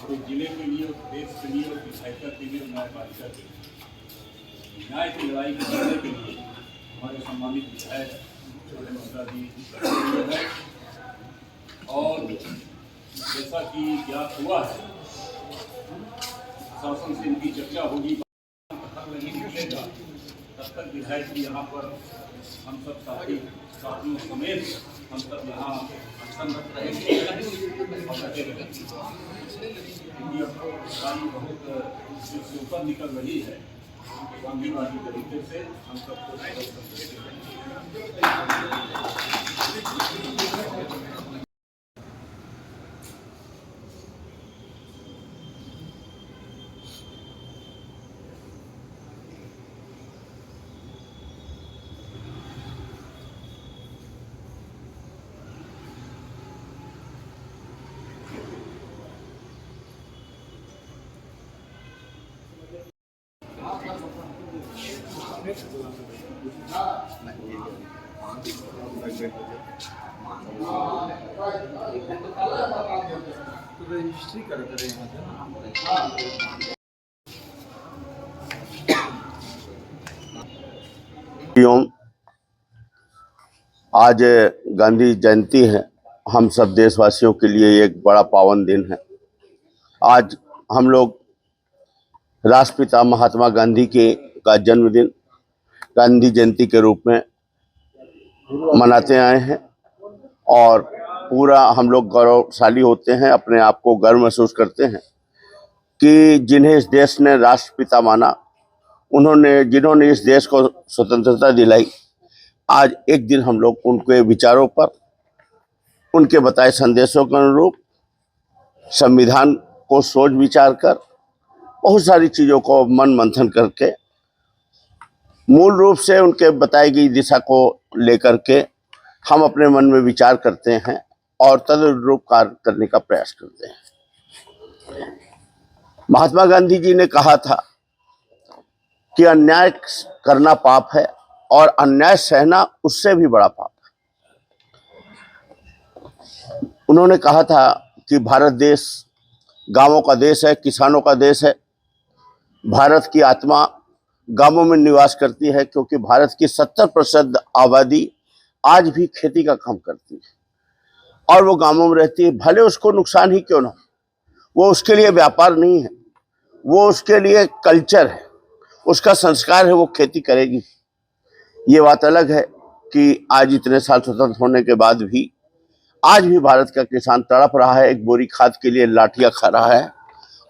तो जिले के लिए और देश के लिए और विधायिका के लिए और न्यायपालिका के लिए न्याय की लड़ाई को लड़ने के लिए हमारे सम्मानित विधायक छोटे मिश्रा जी है। और जैसा कि ज्ञात हुआ है, शासन से इनकी चर्चा होगी, पता नहीं निकलेगा तब तक विधायक जी यहाँ पर हम सब साथियों समेत हम सब यहाँ संगत रहेंगे और लगे रहेंगे। बहुत इससे ऊपर निकल रही है, गांधीवादी तरीके से हम सबको रजिस्ट्री करते आज गांधी जयंती है। हम सब देशवासियों के लिए एक बड़ा पावन दिन है। आज हम लोग राष्ट्रपिता महात्मा गांधी का जन्मदिन गांधी जयंती के रूप में मनाते आए हैं और पूरा हम लोग गौरवशाली होते हैं, अपने आप को गर्व महसूस करते हैं कि जिन्हें इस देश ने राष्ट्रपिता माना, जिन्होंने इस देश को स्वतंत्रता दिलाई, आज एक दिन हम लोग उनके विचारों पर, उनके बताए संदेशों के अनुरूप संविधान को सोच विचार कर, बहुत सारी चीज़ों को मन मंथन करके, मूल रूप से उनके बताई गई दिशा को लेकर के हम अपने मन में विचार करते हैं और तदनुरूप कार्य करने का प्रयास करते हैं। महात्मा गांधी जी ने कहा था कि अन्याय करना पाप है और अन्याय सहना उससे भी बड़ा पाप है। उन्होंने कहा था कि भारत देश गांवों का देश है, किसानों का देश है। भारत की आत्मा गांवों में निवास करती है, क्योंकि भारत की 70% आबादी आज भी खेती का काम करती है और वो गांवों में रहती है। भले उसको नुकसान ही क्यों ना हो, वो उसके लिए व्यापार नहीं है, वो उसके लिए कल्चर है, उसका संस्कार है, वो खेती करेगी। ये बात अलग है कि आज इतने साल स्वतंत्र होने के बाद भी आज भी भारत का किसान तड़प रहा है, एक बोरी खाद के लिए लाठियां खा रहा है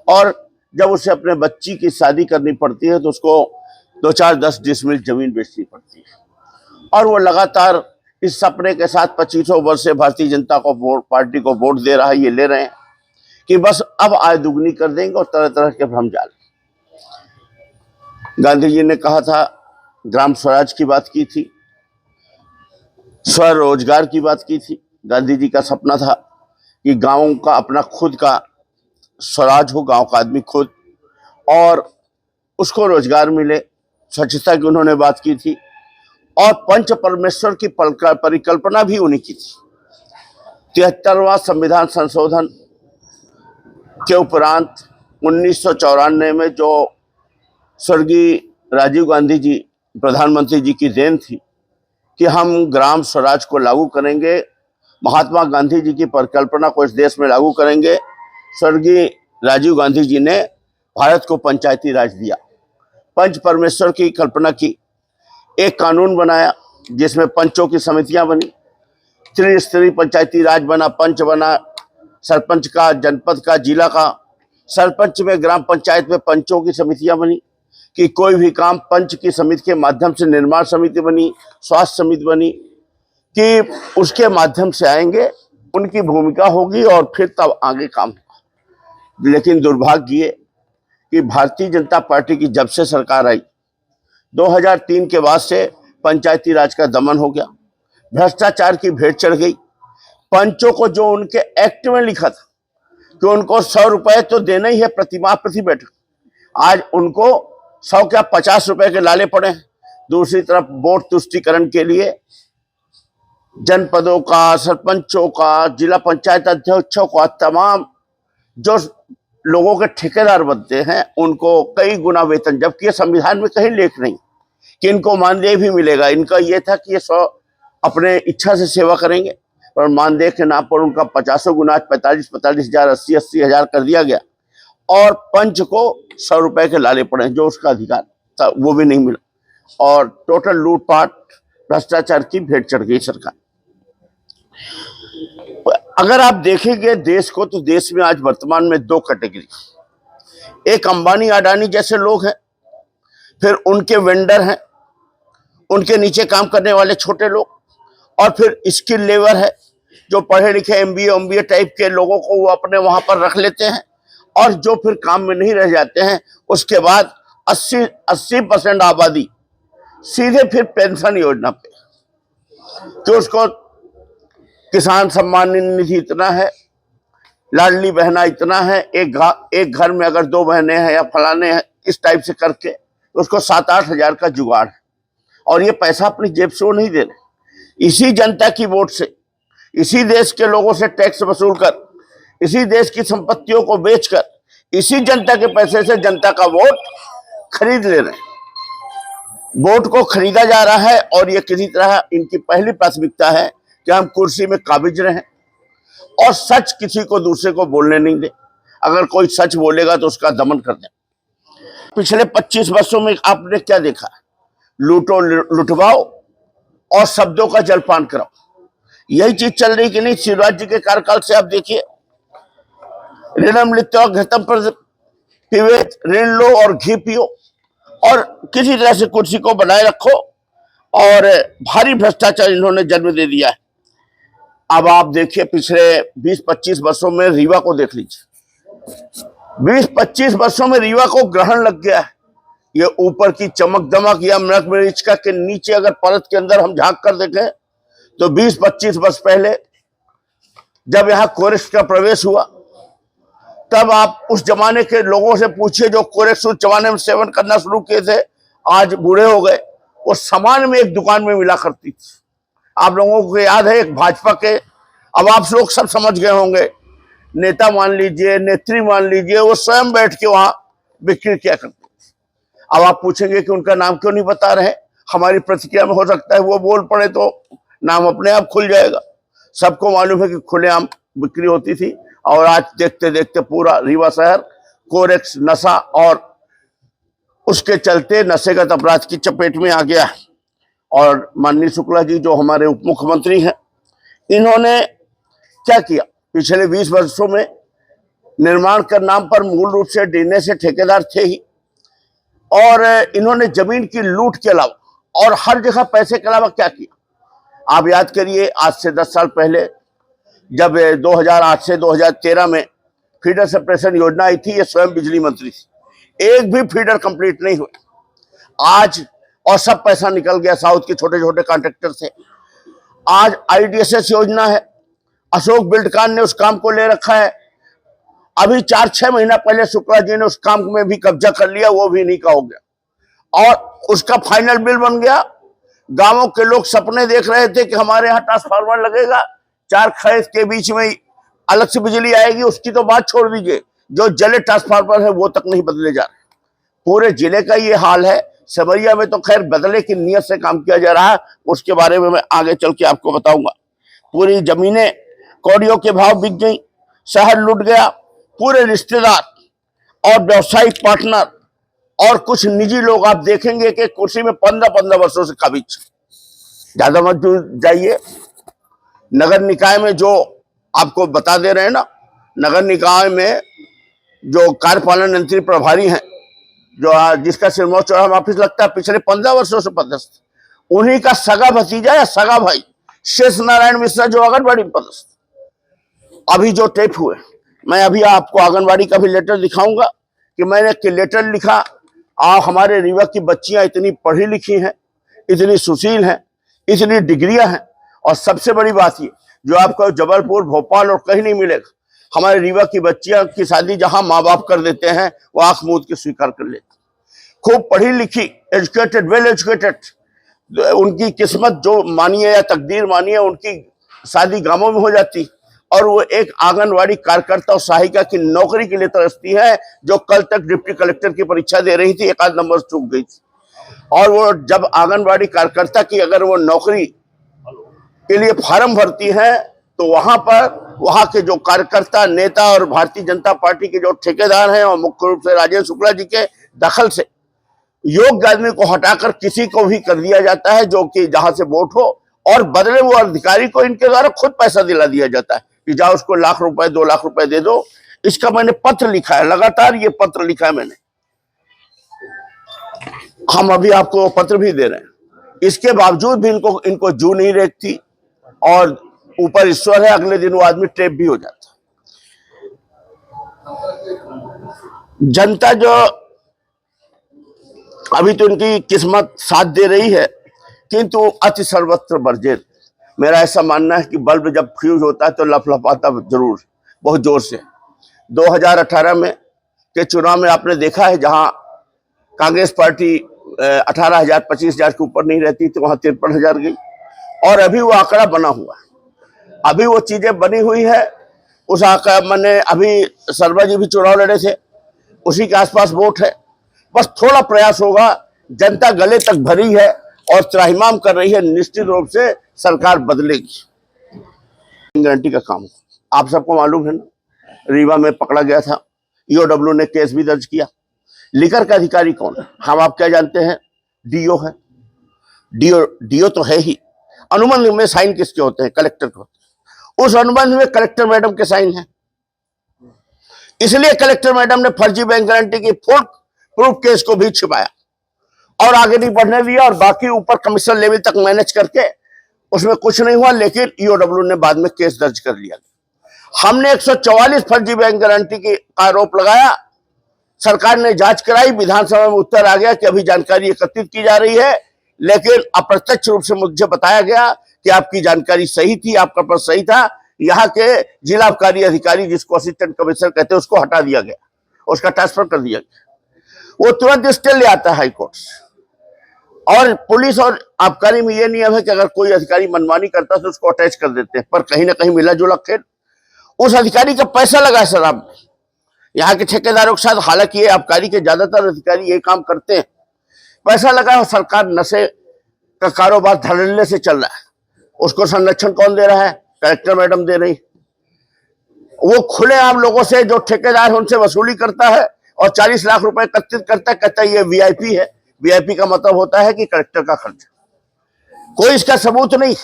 और जब उसे अपने बच्ची की शादी करनी पड़ती है तो उसको 2-4-10 डिसमिल जमीन बेचनी पड़ती है और वो लगातार इस सपने के साथ 25 वर्ष से भारतीय जनता पार्टी को वोट दे रहा है। ये ले रहे हैं कि बस अब आय दुगनी कर देंगे और तरह तरह के भ्रम जाल। गांधी जी ने कहा था, ग्राम स्वराज की बात की थी, स्वरोजगार की बात की थी। गांधी जी का सपना था कि गांवों का अपना खुद का स्वराज हो, गांव का आदमी खुद, और उसको रोजगार मिले। स्वच्छता की उन्होंने बात की थी और पंच परमेश्वर की परिकल्पना भी उन्हीं की थी। 73वां संविधान संशोधन के उपरांत 1994 में जो स्वर्गीय राजीव गांधी जी प्रधानमंत्री जी की देन थी कि हम ग्राम स्वराज को लागू करेंगे, महात्मा गांधी जी की परिकल्पना को इस देश में लागू करेंगे। स्वर्गीय राजीव गांधी जी ने भारत को पंचायती राज दिया, पंच परमेश्वर की कल्पना की, एक कानून बनाया जिसमें पंचों की समितियां बनी, त्रिस्तरीय पंचायती राज बना, पंच बना, सरपंच का, जनपद का, जिला का, सरपंच में, ग्राम पंचायत में पंचों की समितियां बनी कि कोई भी काम पंच की समिति के माध्यम से, निर्माण समिति बनी, स्वास्थ्य समिति बनी कि उसके माध्यम से आएंगे, उनकी भूमिका होगी और फिर तब आगे काम होगा। लेकिन दुर्भाग्य ये कि भारतीय जनता पार्टी की जब से सरकार आई 2003 के बाद से पंचायती राज का दमन हो गया, भ्रष्टाचार की भेंट चढ़ गई। पंचों को जो उनके एक्ट में लिखा था कि उनको 100 रुपए तो देना ही है प्रतिमाह प्रति बैठक, आज उनको 100 क्या 50 रुपए के लाले पड़े हैं। दूसरी तरफ वोट तुष्टीकरण के लिए जनपदों का, सरपंचों का, जिला पंचायत अध्यक्षों का, तमाम जो लोगों के ठेकेदार बनते हैं उनको कई गुना वेतन, जबकि ये संविधान में कहीं लेख नहीं कि इनको मानदेय भी मिलेगा। इनका ये था कि ये 100 अपने इच्छा से सेवा करेंगे, पर मानदेय के नाम पर उनका 50 गुना 45 हजार 80 हजार कर दिया गया और पंच को 100 रुपए के लाले पड़े, जो उसका अधिकार था वो भी नहीं मिला और टोटल लूटपाट भ्रष्टाचार की भेंट चढ़ गई सरकार। अगर आप देखेंगे देश को, तो देश में आज वर्तमान में 2 कैटेगरी, एक अंबानी अडानी जैसे लोग हैं, फिर उनके वेंडर हैं, उनके नीचे काम करने वाले छोटे लोग, और फिर स्किल लेबर है जो पढ़े लिखे एमबीए टाइप के लोगों को वो अपने वहां पर रख लेते हैं और जो फिर काम में नहीं रह जाते हैं। उसके बाद 80% आबादी सीधे फिर पेंशन योजना पे, तो उसको किसान सम्मान निधि इतना है, लाडली बहना इतना है, एक घर में अगर 2 बहनें हैं या फलाने हैं, इस टाइप से करके उसको 7-8 हजार का जुगाड़ है और ये पैसा अपनी जेब से वो नहीं दे रहे, इसी जनता की वोट से, इसी देश के लोगों से टैक्स वसूल कर, इसी देश की संपत्तियों को बेचकर, इसी जनता के पैसे से जनता का वोट खरीद ले रहे हैं। वोट को खरीदा जा रहा है और ये किसी तरह इनकी पहली प्राथमिकता है कि हम कुर्सी में काबिज रहें और सच किसी को दूसरे को बोलने नहीं दें। अगर कोई सच बोलेगा तो उसका दमन कर दें। पिछले 25 वर्षों में आपने क्या देखा? लूटो लुटवाओ और शब्दों का जलपान कराओ, यही चीज चल रही कि नहीं? शिवराज जी के कार्यकाल से आप देखिए, ऋणम लित्वा घृतम पिबेत, ऋण लो और घी पियो और किसी तरह से कुर्सी को बनाए रखो और भारी भ्रष्टाचार इन्होंने जन्म दे दिया है। अब आप देखिए पिछले 20-25 वर्षों में रीवा को देख लीजिए, 20-25 वर्षों में रीवा को ग्रहण लग गया है। ये ऊपर की चमक दमक या मृग मरीचिका के नीचे अगर परत के अंदर हम झांक कर देखें तो 20-25 वर्ष पहले जब यहाँ कोरेक्स का प्रवेश हुआ, तब आप उस जमाने के लोगों से पूछिए जो कोरेक्स उस जमाने में सेवन करना शुरू किए थे, आज बूढ़े हो गए, वो सामान में एक दुकान में मिला करती थी। आप लोगों को याद है एक भाजपा के, अब आप लोग सब समझ गए होंगे, नेता मान लीजिए, नेत्री मान लीजिए, वो स्वयं बैठ के वहां बिक्री किया करते। अब आप पूछेंगे कि उनका नाम क्यों नहीं बता रहे? हमारी प्रतिक्रिया में हो सकता है वो बोल पड़े तो नाम अपने आप खुल जाएगा। सबको मालूम है कि खुलेआम बिक्री होती थी और आज देखते देखते पूरा रीवा शहर कोरेक्स, नशा और उसके चलते नशेगत अपराध की चपेट में आ गया है। और माननीय शुक्ला जी जो हमारे उप मुख्यमंत्री हैं, इन्होंने क्या किया? पिछले 20 वर्षों में निर्माण के नाम पर मूल रूप से डीने से ठेकेदार थे ही, और इन्होंने जमीन की लूट के अलावा और हर जगह पैसे के अलावा क्या किया? आप याद करिए, आज से 10 साल पहले जब 2008 से 2013 में फीडर सेपरेशन योजना आई थी, ये स्वयं बिजली मंत्री थी, एक भी फीडर कंप्लीट नहीं हुए आज, और सब पैसा निकल गया साउथ के छोटे छोटे कॉन्ट्रैक्टर से। आज IDSS योजना है, अशोक बिल्डकॉन ने उस काम को ले रखा है। अभी 4-6 महीना पहले शुक्ला जी ने उस काम में भी कब्जा कर लिया, वो भी नहीं का हो गया और उसका फाइनल बिल बन गया। गांवों के लोग सपने देख रहे थे कि हमारे यहाँ ट्रांसफार्मर लगेगा, 4 खेत के बीच में अलग से बिजली आएगी, उसकी तो बात छोड़ दीजिए, जो जले ट्रांसफार्मर है वो तक नहीं बदले जा रहे। पूरे जिले का ये हाल है। सेवरिया में तो खैर बदले की नियत से काम किया जा रहा है, उसके बारे में मैं आगे चल के आपको बताऊंगा। पूरी जमीनें कौड़ियों के भाव बिक गई, शहर लूट गया, पूरे रिश्तेदार और व्यावसायिक पार्टनर और कुछ निजी लोग आप देखेंगे कि कुर्सी में 15-15 वर्षों से काबिज। ज्यादा मत जाइए, नगर निकाय में जो आपको बता दे रहे हैं ना, नगर निकाय में जो कार्यपालन यंत्री प्रभारी हैं, जो जिसका सिरमौर चौराहा में ऑफिस लगता है, पिछले 15 वर्षों से पदस्थ, उन्हीं का सगा भतीजा या सगा भाई शेष नारायण मिश्रा जो आंगनबाड़ी में पदस्थ, अभी जो टेप हुए, मैं अभी आपको आंगनबाड़ी का भी लेटर दिखाऊंगा कि मैंने एक लेटर लिखा। हमारे रीवा की बच्चियां इतनी पढ़ी लिखी हैं, इतनी सुशील हैं, इतनी डिग्रियां हैं, और सबसे बड़ी बात ये जो आपको जबलपुर, भोपाल और कहीं नहीं मिलेगा, हमारे रीवा की बच्चियां की शादी जहां माँ बाप कर देते हैं वो आंख मूंद के स्वीकार कर लेते। खूब पढ़ी लिखी, एजुकेटेड, वेल एजुकेटेड, उनकी किस्मत जो मानिए या तकदीर मानिए, उनकी शादी गांवों में हो जाती और वो एक आंगनवाड़ी कार्यकर्ता और सहायिका की नौकरी के लिए तरसती है, जो कल तक डिप्टी कलेक्टर की परीक्षा दे रही थी, एक आध नंबर चूक गई थी। और वो जब आंगनवाड़ी कार्यकर्ता की अगर वो नौकरी के लिए फार्म भरती है तो वहां के जो कार्यकर्ता, नेता और भारतीय जनता पार्टी के जो ठेकेदार हैं, और मुख्य रूप से राजेंद्र शुक्ला जी के दखल से योग्य आदमी को हटाकर किसी को भी कर दिया जाता है जो कि जहां से वोट हो, और बदले वो अधिकारी को इनके द्वारा खुद पैसा दिला दिया जाता है कि जाओ उसको लाख रुपए 2 लाख रुपए दे दो। इसका मैंने पत्र लिखा है, लगातार ये पत्र लिखा है मैंने, हम अभी आपको पत्र भी दे रहे हैं। इसके बावजूद भी इनको जू नहीं रेखती, और ऊपर ईश्वर है, अगले दिन वो आदमी ट्रेप भी हो जाता। जनता जो अभी तो इनकी किस्मत साथ दे रही है, किंतु अति सर्वत्र वर्जित। मेरा ऐसा मानना है कि बल्ब जब फ्यूज होता है तो लपलपाता जरूर, बहुत जोर से। 2018 में के चुनाव में आपने देखा है, जहां कांग्रेस पार्टी 18,000 25,000 के ऊपर नहीं रहती तो वहां 53,000 गई, और अभी वो आंकड़ा बना हुआ है, अभी वो चीजें बनी हुई है। उस आंकड़ा मैंने अभी शर्मा जी भी चुनाव लड़े थे, उसी के आसपास वोट है। बस थोड़ा प्रयास होगा, जनता गले तक भरी है और त्राहिमाम कर रही है, निश्चित रूप से सरकार बदलेगी। गारंटी का काम आप सबको मालूम है ना, रीवा में पकड़ा गया था, ईओडब्ल्यू ने केस भी दर्ज किया। लिकर का अधिकारी कौन है हम आप क्या जानते हैं? डीओ है। डीओ तो है ही। अनुबंध में साइन किसके होते हैं? कलेक्टर के होते हैं। उस अनुबंध में कलेक्टर मैडम के साइन है, इसलिए कलेक्टर मैडम ने फर्जी बैंक गारंटी की फुल प्रूफ केस को भी छिपाया और आगे नहीं बढ़ने दिया, और बाकी ऊपर कमिश्नर लेवल तक मैनेज करके उसमें कुछ नहीं हुआ। लेकिन ईओडब्ल्यू ने बाद में केस दर्ज कर लिया। हमने 144 फर्जी बैंक गारंटी की आरोप लगाया, सरकार ने जांच कराई, विधानसभा में उत्तर आ गया कि अभी जानकारी एकत्रित की जा रही है, लेकिन अप्रत्यक्ष रूप से मुझे बताया गया कि आपकी जानकारी सही थी, आपका प्रश्न सही था। यहाँ के जिला आबकारी अधिकारी, जिसको असिस्टेंट कमिश्नर कहते हैं, उसको हटा दिया गया, उसका ट्रांसफर कर दिया गया। वो तुरंत स्टे ले आता है हाईकोर्ट से। और पुलिस और आबकारी में ये नियम है कि अगर कोई अधिकारी मनमानी करता है तो उसको अटैच कर देते हैं, पर कहीं ना कहीं मिला जुला खेल। उस अधिकारी का पैसा लगा है शराब में, यहाँ के ठेकेदारों के साथ। हालांकि ये आबकारी के ज्यादातर अधिकारी ये काम करते हैं, पैसा लगा और सरकार नशे का कारोबार धड़ल्ले से चल रहा है। उसको संरक्षण कौन दे रहा है? कलेक्टर मैडम दे रही। वो खुलेआम लोगों से, जो ठेकेदार है, उनसे वसूली करता है और 40 लाख रुपए एकत्रित करता है, कहता है ये वीआईपी है। वीआईपी का मतलब होता है कि कलेक्टर का खर्च। कोई इसका सबूत नहीं,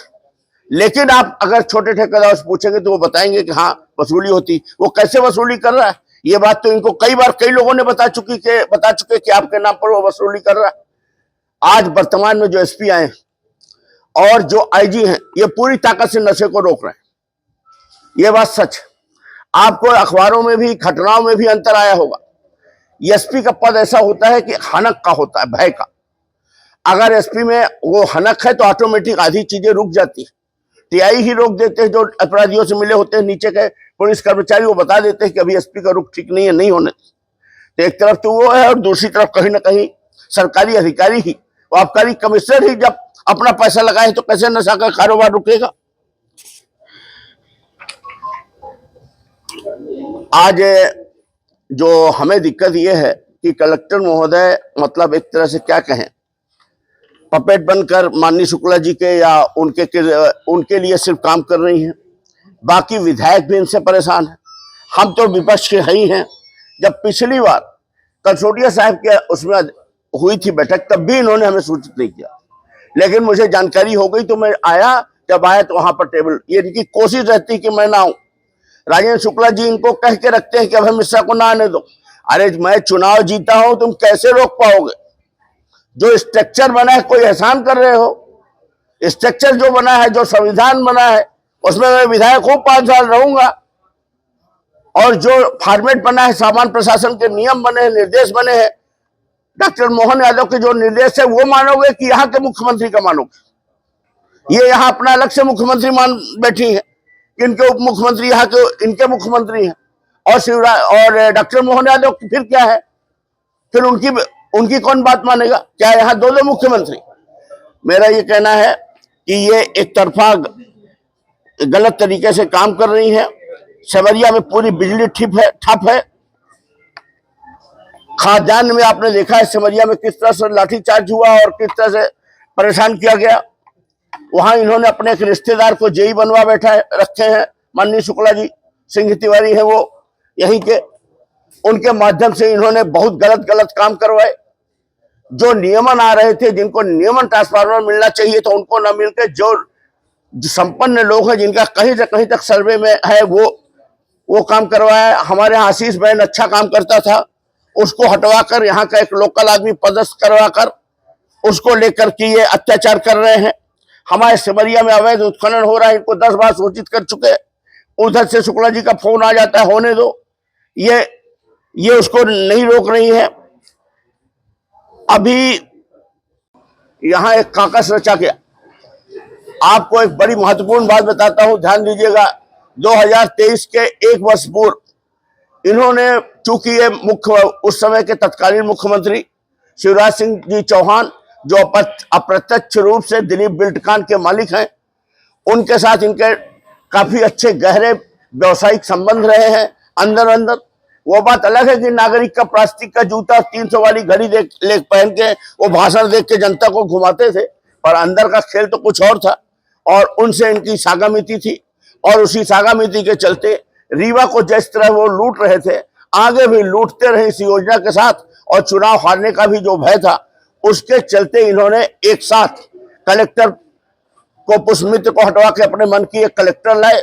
लेकिन आप अगर छोटे ठेकेदार से पूछेंगे तो वो बताएंगे कि हाँ वसूली होती। वो कैसे वसूली कर रहा है, ये बात तो इनको कई बार कई लोगों ने बता चुके कि आपके नाम पर वो वसूली कर रहा है। आज वर्तमान में जो एसपी आए और जो आईजी हैं, ये पूरी ताकत से नशे को रोक रहे हैं। ये बात सच है। आपको अखबारों में भी, घटनाओं में भी अंतर आया होगा। एसपी का पद ऐसा होता है कि हनक का होता है, भय का। अगर एसपी में वो हनक है तो ऑटोमेटिक आधी चीजें रुक जाती है। टीआई ही रोक देते हैं, जो अपराधियों से मिले होते हैं, नीचे के पुलिस कर्मचारी वो बता देते हैं कि अभी एसपी का रुख ठीक नहीं है, नहीं होने। तो एक तरफ तो वो है, और दूसरी तरफ कहीं ना कहीं सरकारी अधिकारी ही, आबकारी कमिश्नर ही जब अपना पैसा लगाए तो कैसे नशा का कारोबार रुकेगा? आज जो हमें दिक्कत ये है कि कलेक्टर महोदय, मतलब एक तरह से क्या कहें, पपेट बनकर माननीय शुक्ला जी के या उनके लिए सिर्फ काम कर रही हैं। बाकी विधायक भी इनसे परेशान हैं। हम तो विपक्ष के ही हैं। जब पिछली बार कसोटिया साहब के उसमें हुई थी बैठक, तब भी इन्होंने हमें सूचित नहीं किया, लेकिन मुझे जानकारी हो गई तो मैं आया। जब आया तो वहां पर टेबल, ये इनकी कोशिश रहती कि मैं ना आऊं। राजेंद्र शुक्ला जी इनको कह के रखते हैं कि अब हम मिश्रा को ना आने दो। अरे मैं चुनाव जीता हूं, तुम कैसे रोक पाओगे? जो स्ट्रक्चर बना है, कोई एहसान कर रहे हो? स्ट्रक्चर जो बना है, जो संविधान बना है, उसमें मैं विधायक हूं, 5 साल रहूंगा। और जो फॉर्मेट बना है, सामान्य प्रशासन के नियम बने हैं, निर्देश बने हैं, डॉक्टर मोहन यादव के जो निर्देश है वो मानोगे कि यहाँ के मुख्यमंत्री का मानोगे? ये यहाँ अपना अलग से मुख्यमंत्री मान बैठी है, इनके उप मुख्यमंत्री यहाँ के इनके मुख्यमंत्री हैं, और शिवराज और डॉक्टर मोहन यादव फिर क्या है? फिर उनकी कौन बात मानेगा? क्या यहाँ दो मुख्यमंत्री? मेरा ये कहना है कि ये एक तरफा गलत तरीके से काम कर रही है। सेमरिया में पूरी बिजली ठप है। खाद्यान्न में आपने देखा है सेमरिया में किस तरह से लाठीचार्ज हुआ और किस तरह से परेशान किया गया। वहां इन्होंने अपने एक रिश्तेदार को जेई बनवा रखे हैं, माननीय शुक्ला जी, सिंह तिवारी है वो यहीं के, उनके माध्यम से इन्होंने बहुत गलत काम करवाए। जो नियमन आ रहे थे, जिनको नियमन ट्रांसफार्मर मिलना चाहिए तो उनको न मिलकर जो संपन्न लोग हैं जिनका कहीं से कहीं तक सर्वे में है वो काम करवाया। हमारे यहाँ आशीष बहन अच्छा काम करता था, उसको हटवाकर यहाँ का एक लोकल आदमी पदस्थ करवाकर उसको लेकर के ये अत्याचार कर रहे हैं। हमारे सिमरिया में अवैध उत्खनन हो रहा है, इनको 10 बार सूचित कर चुके। उधर से शुक्ला जी का फोन आ जाता है, होने दो, ये उसको नहीं रोक रही है। अभी यहां एक काकस रचा गया। आपको एक बड़ी महत्वपूर्ण बात बताता हूं, ध्यान दीजिएगा। 2023 के 1 वर्ष पूर्व इन्होंने, चूंकि ये उस समय के तत्कालीन मुख्यमंत्री शिवराज सिंह जी चौहान, जो अप्रत्यक्ष रूप से दिलीप बिल्डकॉन के मालिक हैं, उनके साथ इनके काफी अच्छे गहरे व्यवसायिक संबंध रहे हैं अंदर। वो बात अलग है कि नागरिक का प्लास्टिक का जूता 300 वाली घड़ी ले पहन के वो भाषण देख के जनता को घुमाते थे, पर अंदर का खेल तो कुछ और था। और उनसे इनकी सागामिती थी, और उसी सागामिती के चलते रीवा को जिस तरह वो लूट रहे थे, आगे भी लूटते रहे इस योजना के साथ। और चुनाव हारने का भी जो भय था, उसके चलते इन्होंने एक साथ कलेक्टर को, पुष्पमित्र को हटवा के अपने मन की एक कलेक्टर लाए,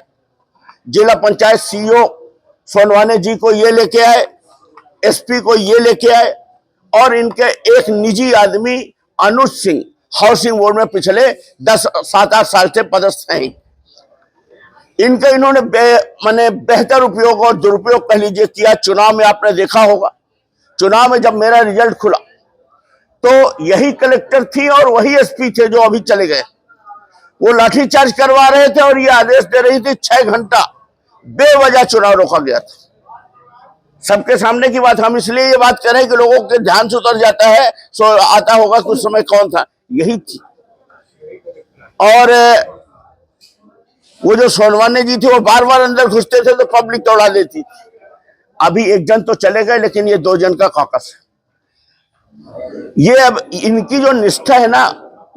जिला पंचायत सीईओ सोनवाने जी को ये लेके आए, एसपी को ये लेके आए, और इनके एक निजी आदमी अनुज सिंह हाउसिंग बोर्ड में पिछले 7-8 साल से पदस्थ हैं। इनका इन्होंने बेहतर उपयोग और दुरुपयोग कह लीजिए किया। चुनाव में आपने देखा होगा, चुनाव में जब मेरा रिजल्ट खुला तो यही कलेक्टर थी और वही एसपी थे जो अभी चले गए। वो लाठीचार्ज करवा रहे थे और ये आदेश दे रही थी 6 घंटा बेवजह चुनाव रोका गया था। सबके सामने की बात, हम इसलिए ये बात कर रहे हैं कि लोगों के ध्यान से उतर जाता है, सो आता होगा कुछ समय कौन था, यही थी। और वो जो सोनवाने जी थे वो बार अंदर घुसते थे तो पब्लिक दौड़ा देती थी। अभी 1 जन तो चले गए, लेकिन ये 2 जन का कॉकस है। ये अब इनकी जो निष्ठा है ना,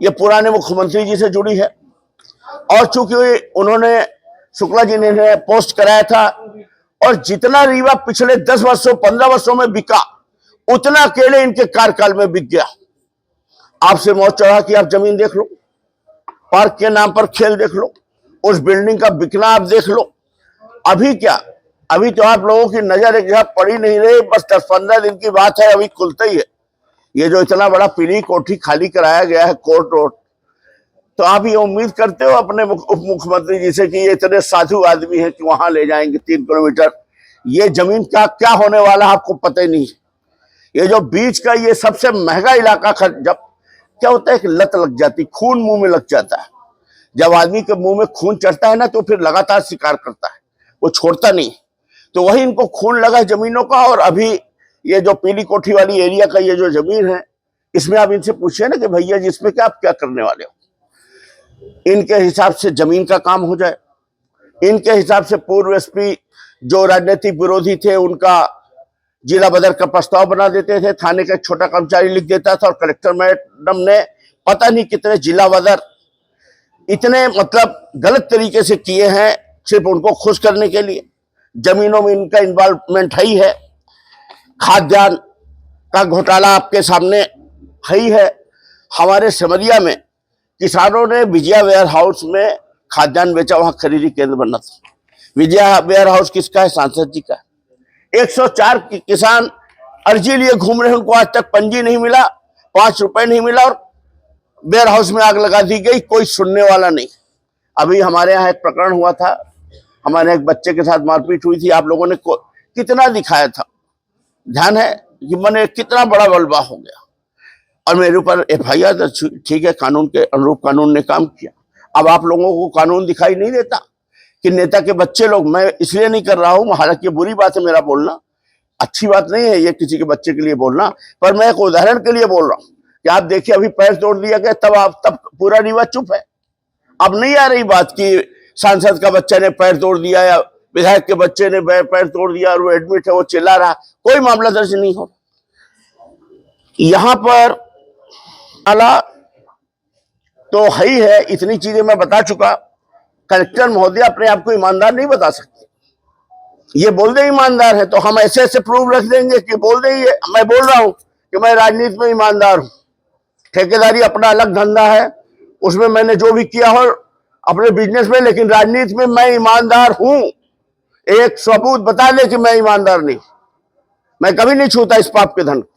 ये पुराने मुख्यमंत्री जी से जुड़ी है। और चूंकि उन्होंने, शुक्ला जी ने पोस्ट कराया था, और जितना रीवा पिछले 10 वर्षों 15 वर्षों में बिका, उतना अकेले इनके कार्यकाल में बिक गया। आपसे मौत चढ़ा कि आप जमीन देख लो, पार्क के नाम पर खेल देख लो, उस बिल्डिंग का बिकना आप देख लो। अभी क्या, अभी तो आप लोगों की नजर एक जगह पड़ी नहीं रही, बस 10-15 दिन की बात है, अभी खुलता ही है। ये जो इतना बड़ा पीली कोठी खाली कराया गया है कोर्ट रोड, तो आप ये उम्मीद करते हो अपने उप मुख्यमंत्री जी से कि ये इतने साधु आदमी हैं कि वहां ले जाएंगे 3 किलोमीटर? ये जमीन का क्या होने वाला आपको पता ही नहीं। ये जो बीच का ये सबसे महंगा इलाका, जब क्या होता है कि लत लग जाती, खून मुंह में लग जाता है। जब आदमी के मुंह में खून चढ़ता है ना, तो फिर लगातार शिकार करता है, वो छोड़ता नहीं। तो वही इनको खून लगा जमीनों का। और अभी ये जो पीली कोठी वाली एरिया का ये जो जमीन है, इसमें आप इनसे पूछिए ना कि भैया जी इसमें क्या, आप क्या करने वाले हो? इनके हिसाब से जमीन का काम हो जाए। इनके हिसाब से पूर्व एसपी जो राजनीतिक विरोधी थे, उनका जिला बदर का प्रस्ताव बना देते थे, थाने का एक छोटा कर्मचारी लिख देता था, और कलेक्टर मैडम ने पता नहीं कितने जिला बदर इतने गलत तरीके से किए हैं, सिर्फ उनको खुश करने के लिए। जमीनों में इनका इन्वॉल्वमेंट है ही है। खाद्यान्न का घोटाला आपके सामने ही है। हमारे सिमरिया में किसानों ने विजया वेयर हाउस में खाद्यान्न बेचा, वहां खरीदी केंद्र बनना था। विजया वेयर हाउस किसका है? सांसद जी का। 104 किसान अर्जी लिए घूम रहे हैं, उनको आज तक पंजी नहीं मिला, 5 रुपए नहीं मिला, और वेयर हाउस में आग लगा दी गई, कोई सुनने वाला नहीं। अभी हमारे यहाँ एक प्रकरण हुआ था, हमारे एक बच्चे के साथ मारपीट हुई थी, आप लोगों ने कितना दिखाया था, ध्यान है कि मैंने कितना बड़ा बलवा हो गया, और मेरे ऊपर FIR दर्ज हुई। ठीक है, कानून के अनुरूप कानून ने काम किया। अब आप लोगों को कानून दिखाई नहीं देता कि नेता के बच्चे लोग, मैं इसलिए नहीं कर रहा हूं, हालांकि ये बुरी बात है, मेरा बोलना अच्छी बात नहीं है ये किसी के बच्चे के लिए बोलना, पर मैं एक उदाहरण के लिए बोल रहा हूं कि आप देखिए अभी पैर तोड़ दिया गया, तब पूरा रीवा चुप है। अब नहीं आ रही बात कि सांसद का बच्चा ने पैर तोड़ दिया या विधायक के बच्चे ने पैर तोड़ दिया और वो एडमिट है, वो चिल्ला रहा, कोई मामला दर्ज नहीं हो। यहां पर आला तो है ही है, इतनी चीजें मैं बता चुका। कलेक्टर महोदय अपने आप को ईमानदार नहीं बता सकते, ये बोल दे ईमानदार है तो हम ऐसे ऐसे प्रूफ रख देंगे कि बोल दे ये मैं बोल रहा हूं कि मैं राजनीति में ईमानदार हूं। ठेकेदारी अपना अलग धंधा है, उसमें मैंने जो भी किया हो अपने बिजनेस में, लेकिन राजनीति में मैं ईमानदार हूं। एक सबूत बता दे कि मैं ईमानदार नहीं, मैं कभी नहीं छूता इस पाप के धन को।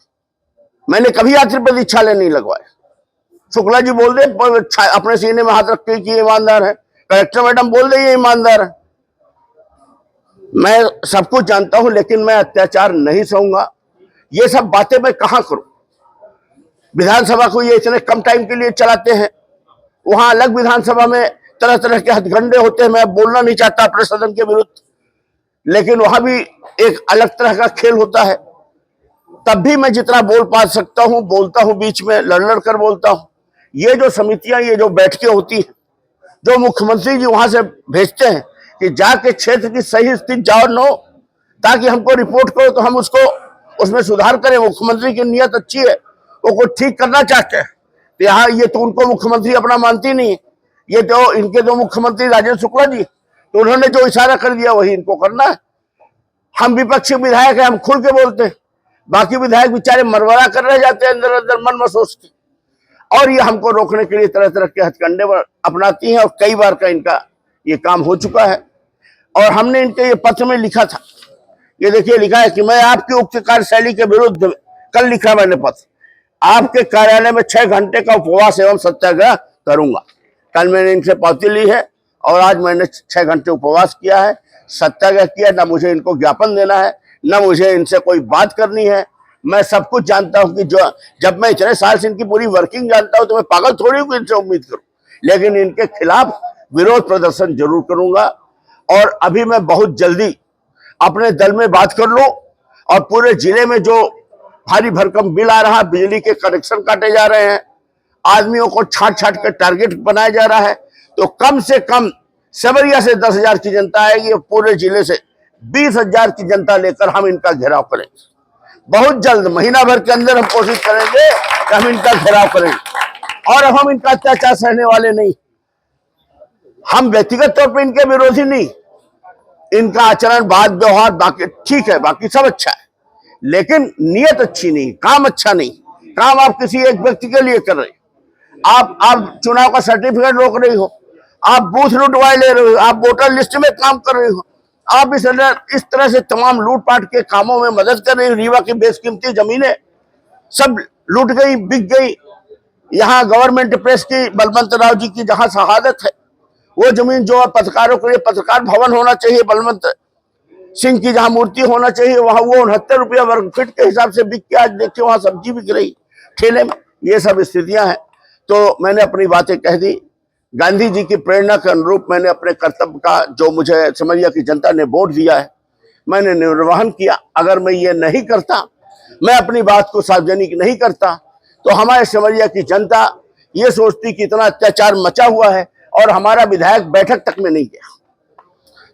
मैंने कभी यात्री प्रतीक्षालय नहीं लगवाए। शुक्ला जी बोल दे अपने सीने में हाथ रख के कि ईमानदार है, कलेक्टर मैडम बोल दे ये ईमानदार है। मैं सब कुछ जानता हूं, लेकिन मैं अत्याचार नहीं सहूंगा। ये सब बातें मैं कहां करूं? विधानसभा को ये इतने कम टाइम के लिए चलाते हैं, वहां अलग विधानसभा में तरह तरह के हथकंडे होते हैं। मैं बोलना नहीं चाहता अपने सदन के विरुद्ध, लेकिन वहां भी एक अलग तरह का खेल होता है। तब भी मैं जितना बोल पा सकता हूं बोलता हूं, बीच में लड़ कर बोलता हूं। ये जो समितियां, ये जो बैठकें होती हैं, जो मुख्यमंत्री जी वहां से भेजते हैं कि जाके क्षेत्र की सही स्थिति जानो, ताकि हमको रिपोर्ट करो तो हम उसको उसमें सुधार करें। मुख्यमंत्री की नीयत अच्छी है, वो कुछ ठीक करना चाहते हैं। तो यहाँ ये तो उनको मुख्यमंत्री अपना मानती नहीं, ये तो इनके दो मुख्यमंत्री राजेंद्र शुक्ला जी, तो उन्होंने जो इशारा कर दिया वही इनको करना है। हम विपक्षी विधायक हैं, हम खुल के बोलते हैं, बाकी विधायक बेचारे मरवरा कर रह जाते हैं अंदर अंदर मन में सोच के, और ये हमको रोकने के लिए तरह तरह के हथकंडे अपनाती हैं। और कई बार का इनका ये काम हो चुका है। और हमने इनके ये पत्र में लिखा था, ये देखिए लिखा है कि मैं आपकी उक्त कार्यशैली के विरुद्ध, कल लिखा मैंने पत्र, आपके कार्यालय में 6 घंटे का उपवास एवं सत्याग्रह करूंगा। कल मैंने इनसे पावती ली है और आज मैंने 6 घंटे उपवास किया है, सत्याग्रह किया। ना मुझे इनको ज्ञापन देना है, ना मुझे इनसे कोई बात करनी है। मैं सब कुछ जानता हूं कि जो जब मैं इतने साल से इनकी पूरी वर्किंग जानता हूं तो मैं पागल थोड़ी हूं इनसे उम्मीद करूं, लेकिन इनके खिलाफ विरोध प्रदर्शन जरूर करूंगा। और अभी मैं बहुत जल्दी अपने दल में बात कर लूं, और पूरे जिले में जो भारी भरकम बिल आ रहा है, बिजली के कनेक्शन काटे जा रहे हैं, आदमियों को छाट छाट कर टारगेट बनाया जा रहा है, तो कम से कम सेवरिया से 10,000 की जनता आएगी, पूरे जिले से 20,000 की जनता लेकर हम इनका घेराव करेंगे। बहुत जल्द, महीना भर के अंदर हम कोशिश करेंगे कि हम इनका घेराव करेंगे। और अब हम इनका अत्याचार सहने वाले नहीं। हम व्यक्तिगत तौर पर इनके विरोधी नहीं, इनका आचरण, बात, व्यवहार बाकी ठीक है, बाकी सब अच्छा है, लेकिन नियत अच्छी नहीं, काम अच्छा नहीं। काम आप किसी एक व्यक्ति के लिए कर रहे हो, आप चुनाव का सर्टिफिकेट रोक रही हो, आप बूथ लुटवाए ले रहे हो, आप वोटर लिस्ट में काम कर रही हो, आप इस तरह से तमाम लूटपाट के कामों में मदद कर रही हो। रीवा की बेशकीमती जमीनें सब लूट गई, बिक गई। यहाँ गवर्नमेंट प्रेस की बलवंत राव जी की जहां शहादत है, वो जमीन जो पत्रकारों के लिए पत्रकार भवन होना चाहिए, बलवंत सिंह की जहां मूर्ति होना चाहिए, वहां वो 69 रुपया वर्ग फीट के हिसाब से बिक के आज देखिए वहां सब्जी बिक रही ठेले में। ये सब स्थितियां हैं। तो मैंने अपनी बातें कह दी। गांधी जी की प्रेरणा के अनुरूप मैंने अपने कर्तव्य का, जो मुझे सिमरिया की जनता ने वोट दिया है, मैंने निर्वहन किया। अगर मैं ये नहीं करता, मैं अपनी बात को सार्वजनिक नहीं करता, तो हमारे सिमरिया की जनता ये सोचती कि इतना अत्याचार मचा हुआ है और हमारा विधायक बैठक तक में नहीं गया।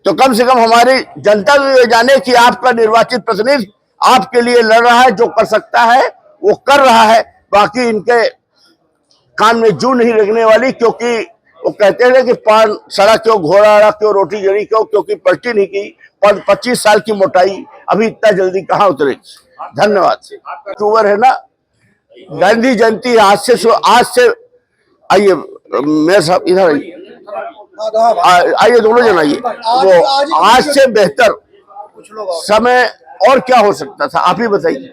तो कम से कम हमारी जनता तो ये जाने कि आपका निर्वाचित प्रतिनिधि आपके लिए लड़ रहा है, जो कर सकता है वो कर रहा है। बाकी इनके कान में जू नहीं लगने वाली, क्योंकि वो कहते हैं कि पान सड़ा क्यों, घोड़ा अड़ा क्यों, रोटी जड़ी क्यों, क्योंकि पलटी नहीं की। 25 साल की मोटाई अभी इतना जल्दी कहाँ उतरेगी। धन्यवाद। अक्टूबर है ना, गांधी जयंती आज से आइए मेरे साहब, इधर आइए, दोनों जन आइए। वो आज से बेहतर समय और क्या हो सकता था, आप ही बताइए।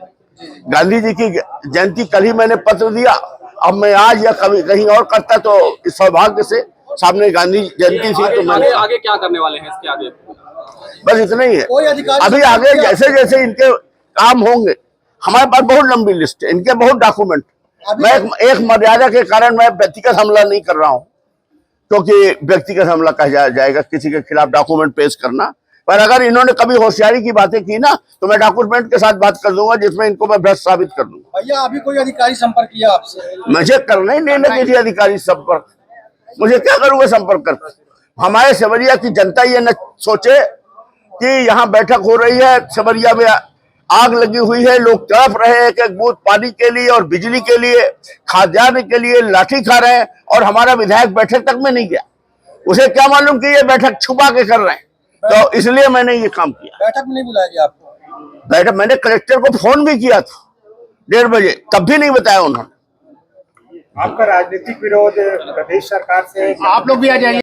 गांधी जी की जयंती कल ही मैंने पत्र दिया, अब मैं आज या कभी कहीं और करता तो इस सौभाग्य से सामने गांधी जयंती थी। तो मैंने आगे क्या करने वाले हैं इसके आगे? बस इतना ही है। अभी आगे जैसे जैसे इनके काम होंगे, हमारे पास बहुत लंबी लिस्ट है, इनके बहुत डॉक्यूमेंट। मैं एक मर्यादा के कारण मैं व्यक्तिगत हमला नहीं कर रहा हूं, क्योंकि व्यक्तिगत हमला कहा जाएगा किसी के खिलाफ डॉक्यूमेंट पेश करना। पर अगर इन्होंने कभी होशियारी की बातें की ना, तो मैं डॉक्यूमेंट के साथ बात कर दूंगा, जिसमें इनको मैं भ्रष्ट साबित कर दूंगा। भैया अभी कोई अधिकारी संपर्क किया आपसे? मुझे करना ही नहीं ना किसी अधिकारी संपर्क, मुझे क्या करूंगा संपर्क कर। हमारे सेवरिया की जनता ये न सोचे कि यहाँ बैठक हो रही है, सिमरिया में आग लगी हुई है, लोग तड़प रहे हैं, एक एक बूथ पानी के लिए और बिजली के लिए, खाद्यान्न के लिए लाठी खा रहे हैं, और हमारा विधायक बैठक तक में नहीं गया। उसे क्या मालूम कि ये बैठक छुपा के कर रहे हैं, तो इसलिए मैंने ये काम किया। बैठक में नहीं बुलाया गया आपको? बैठक मैंने कलेक्टर को फोन भी किया था 1:30 बजे, तब भी नहीं बताया उन्होंने। आपका राजनीतिक विरोध प्रदेश सरकार से, आप लोग भी आ जाइए।